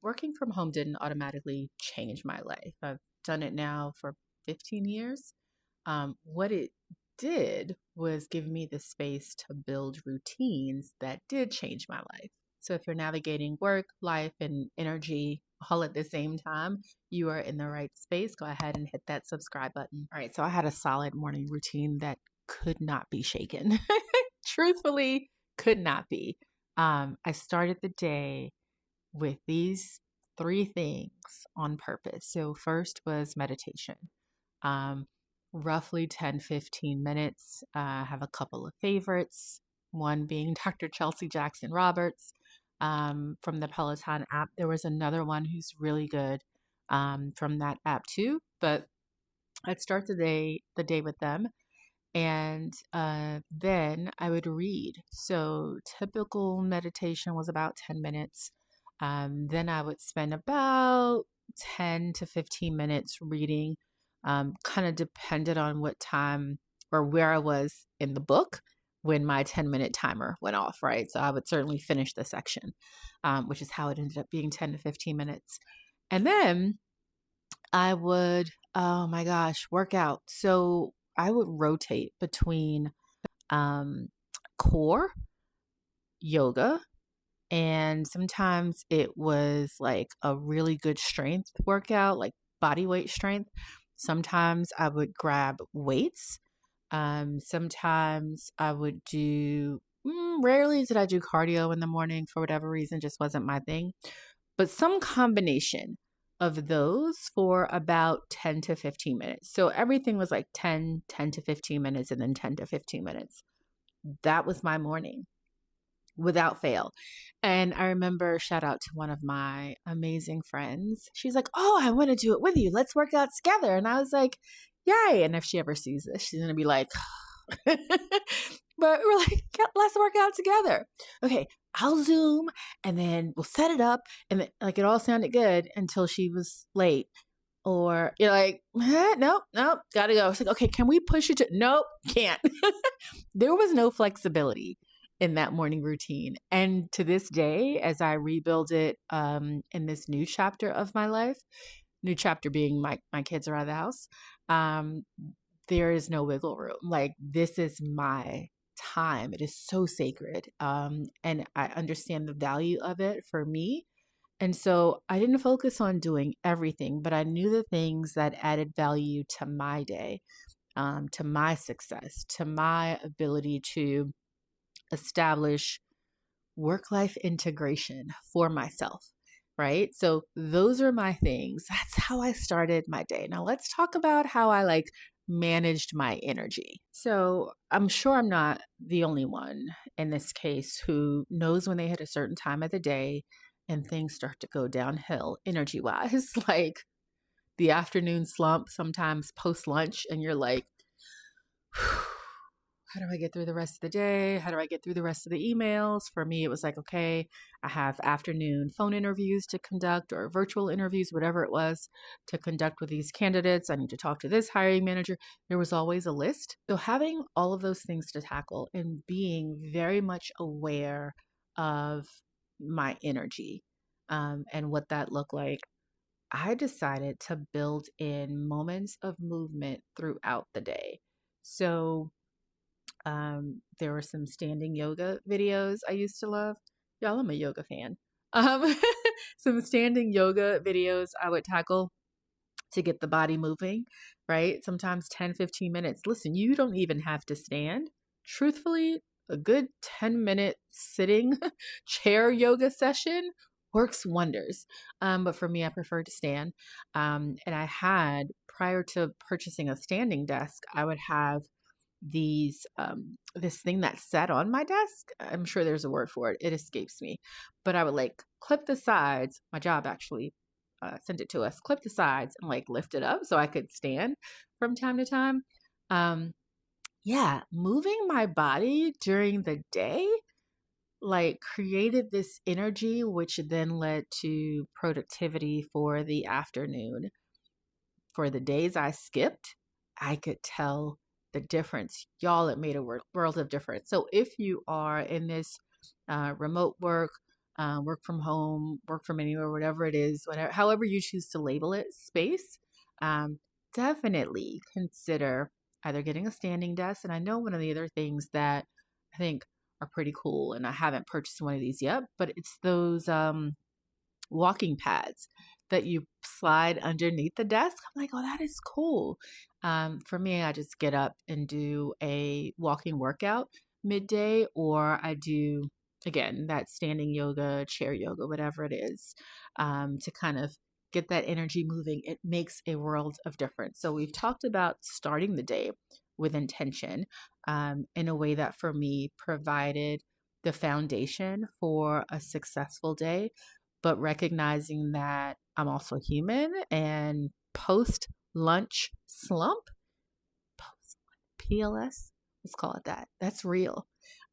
working from home didn't automatically change my life. I've done it now for 15 years. What it did was give me the space to build routines that did change my life. So if you're navigating work, life, and energy all at the same time, you are in the right space. Go ahead and hit that subscribe button. All right, so I had a solid morning routine that could not be shaken. Truthfully, could not be. I started the day with these three things on purpose. So, first was meditation. Um, Roughly 10-15 minutes. I have a couple of favorites, one being Dr. Chelsea Jackson Roberts from the Peloton app. There was another one who's really good from that app too, but I'd start the day with them. And then I would read. So typical meditation was about 10 minutes. Then I would spend about 10 to 15 minutes reading, kind of depended on what time or where I was in the book when my 10-minute timer went off, right? So I would certainly finish the section, which is how it ended up being 10 to 15 minutes. And then I would, oh my gosh, work out. So I would rotate between um, core yoga, and sometimes it was like a really good strength workout, like body weight strength. Sometimes I would grab weights. Sometimes I would do, rarely did I do cardio in the morning for whatever reason, just wasn't my thing. But some combination of those for about 10 to 15 minutes. So everything was like 10 to 15 minutes, and then 10 to 15 minutes. That was my morning without fail. And I remember, shout out to one of my amazing friends. She's like, "Oh, I want to do it with you. Let's work out together." And I was like, "Yay." And if she ever sees this, she's going to be like, but we're like, let's work out together. Okay, I'll Zoom and then we'll set it up. And then, like, it all sounded good until she was late. Or you're like, nope, gotta go. It's like, okay, can we push it to, nope, can't. There was no flexibility in that morning routine. And to this day, as I rebuild it in this new chapter of my life, new chapter being my kids are out of the house, there is no wiggle room. Like, this is my time. It is so sacred. And I understand the value of it for me. And so I didn't focus on doing everything, but I knew the things that added value to my day, to my success, to my ability to establish work-life integration for myself, right? So those are my things. That's how I started my day. Now let's talk about how I managed my energy. So I'm sure I'm not the only one in this case who knows when they hit a certain time of the day and things start to go downhill energy wise, like the afternoon slump, sometimes post lunch, and you're like, how do I get through the rest of the day? How do I get through the rest of the emails? For me, it was like, okay, I have afternoon phone interviews to conduct, or virtual interviews, whatever it was, to conduct with these candidates. I need to talk to this hiring manager. There was always a list. So having all of those things to tackle and being very much aware of my energy and what that looked like, I decided to build in moments of movement throughout the day. So there were some standing yoga videos I used to love. Y'all, I'm a yoga fan. Um, some standing yoga videos I would tackle to get the body moving, right? Sometimes 10-15 minutes. Listen, you don't even have to stand. Truthfully, a good 10-minute sitting chair yoga session works wonders. But for me, I prefer to stand. And I had, prior to purchasing a standing desk, I would have these this thing that sat on my desk. I'm sure there's a word for it. It escapes me. But I would clip the sides. My job actually sent it to us. Clip the sides and lift it up so I could stand from time to time. Yeah, moving my body during the day created this energy, which then led to productivity for the afternoon. For the days I skipped, I could tell the difference. Y'all, it made a world of difference. So if you are in this remote work, work from home, work from anywhere, whatever it is, whatever, however you choose to label it, space, um, definitely consider either getting a standing desk. And I know one of the other things that I think are pretty cool, and I haven't purchased one of these yet, but it's those walking pads that you slide underneath the desk. I'm like, oh, that is cool. For me, I just get up and do a walking workout midday, or I do, again, that standing yoga, chair yoga, whatever it is, to kind of get that energy moving. It makes a world of difference. So we've talked about starting the day with intention, in a way that for me provided the foundation for a successful day, but recognizing that I'm also human, and post lunch slump, post PLS, let's call it that. That's real.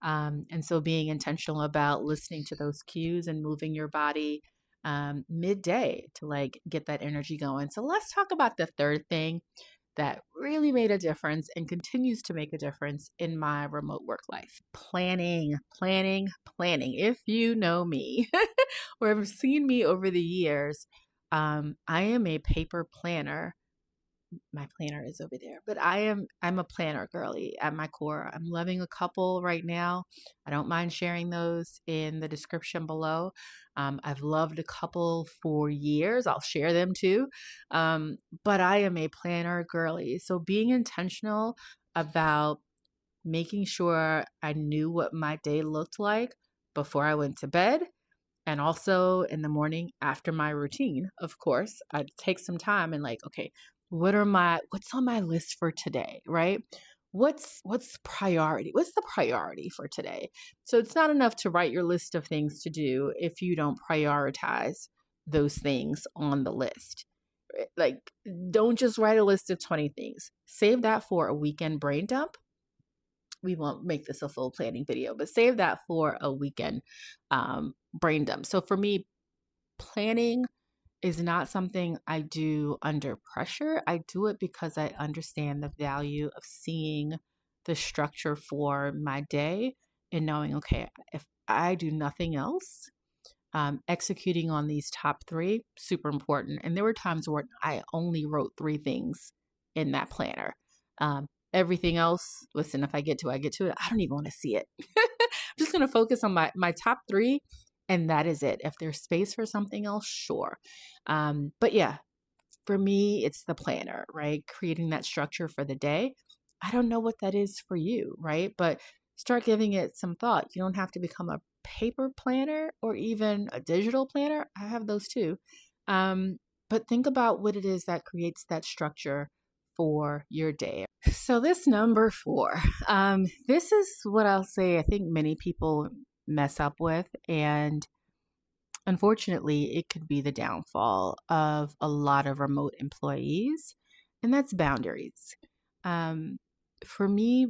And so being intentional about listening to those cues and moving your body midday to like get that energy going. So let's talk about the third thing that really made a difference and continues to make a difference in my remote work life. Planning, planning, planning. If you know me or have seen me over the years, I am a paper planner. My planner is over there, but I'm a planner girly at my core. I'm loving a couple right now. I don't mind sharing those in the description below. I've loved a couple for years. I'll share them too. But I am a planner girly. So being intentional about making sure I knew what my day looked like before I went to bed, and also in the morning after my routine, of course, I'd take some time and like, okay, what's on my list for today, right? What's priority? What's the priority for today? So it's not enough to write your list of things to do if you don't prioritize those things on the list. Like, don't just write a list of 20 things. Save that for a weekend brain dump. We won't make this a full planning video, but save that for a weekend brain dump. So for me, planning is not something I do under pressure. I do it because I understand the value of seeing the structure for my day and knowing, okay, if I do nothing else, executing on these top three, super important. And there were times where I only wrote three things in that planner. Everything else, listen, if I get to it, I get to it. I don't even want to see it. I'm just going to focus on my top three, and that is it. If there's space for something else, sure. But yeah, for me, it's the planner, right? Creating that structure for the day. I don't know what that is for you, right? But start giving it some thought. You don't have to become a paper planner or even a digital planner. I have those too. But think about what it is that creates that structure for your day. So this number 4, this is what I'll say I think many people mess up with, and unfortunately, it could be the downfall of a lot of remote employees, and that's boundaries. For me,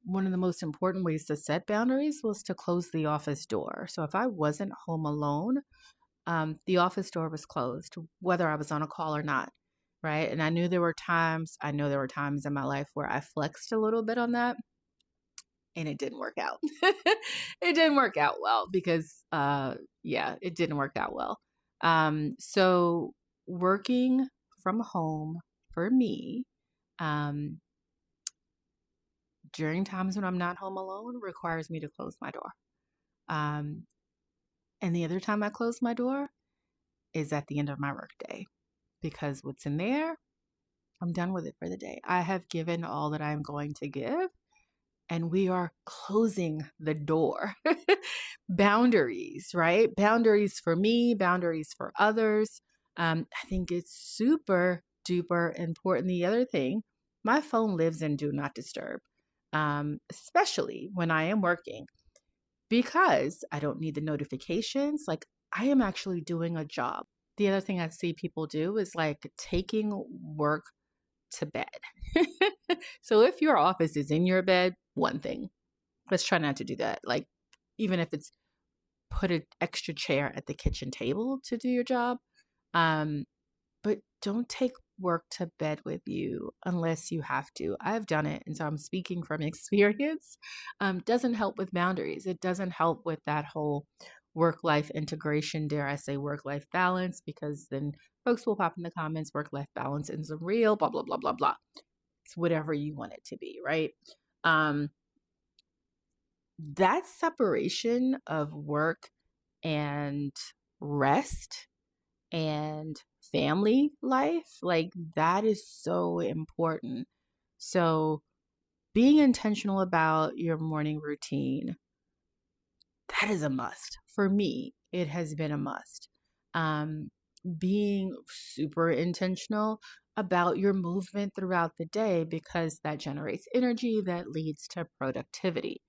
one of the most important ways to set boundaries was to close the office door. So if I wasn't home alone, the office door was closed, whether I was on a call or not, right? And I know there were times in my life where I flexed a little bit on that, and it didn't work out. It didn't work out well because, it didn't work out well. So working from home for me, um, during times when I'm not home alone requires me to close my door. Um, and the other time I close my door is at the end of my workday, because what's in there, I'm done with it for the day. I have given all that I'm going to give, and we are closing the door. Boundaries, right? Boundaries for me, boundaries for others. I think it's super duper important. The other thing, my phone lives in do not disturb, especially when I am working, because I don't need the notifications. Like, I am actually doing a job. The other thing I see people do is like taking work to bed. So if your office is in your bed, one thing, let's try not to do that. Like, even if it's put an extra chair at the kitchen table to do your job. But don't take work to bed with you unless you have to. I've done it, and so I'm speaking from experience. Doesn't help with boundaries. It doesn't help with that whole work-life integration, dare I say work-life balance, because then folks will pop in the comments, work-life balance isn't real, blah, blah, blah, blah, blah. It's whatever you want it to be, right? Um, that separation of work and rest and family life, like that is so important. So being intentional about your morning routine, that is a must. For me, it has been a must. Um, Being super intentional about your movement throughout the day, because that generates energy that leads to productivity.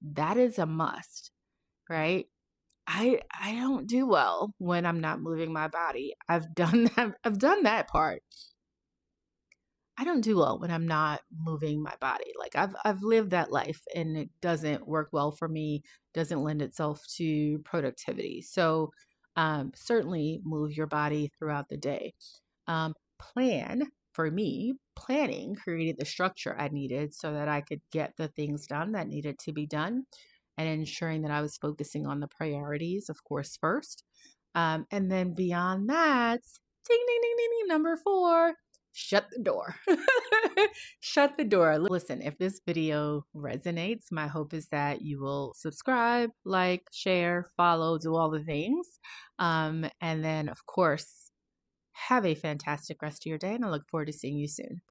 That is a must, right? I don't do well when I'm not moving my body. I've done that part. I don't do well when I'm not moving my body. Like I've lived that life and it doesn't work well for me, doesn't lend itself to productivity. So certainly move your body throughout the day. Plan for me, planning created the structure I needed so that I could get the things done that needed to be done, and ensuring that I was focusing on the priorities, of course, first. And then beyond that, ding, ding, ding, ding, ding, number 4, shut the door. Shut the door. Listen, if this video resonates, my hope is that you will subscribe, like, share, follow, do all the things. And then, of course, have a fantastic rest of your day, and I look forward to seeing you soon.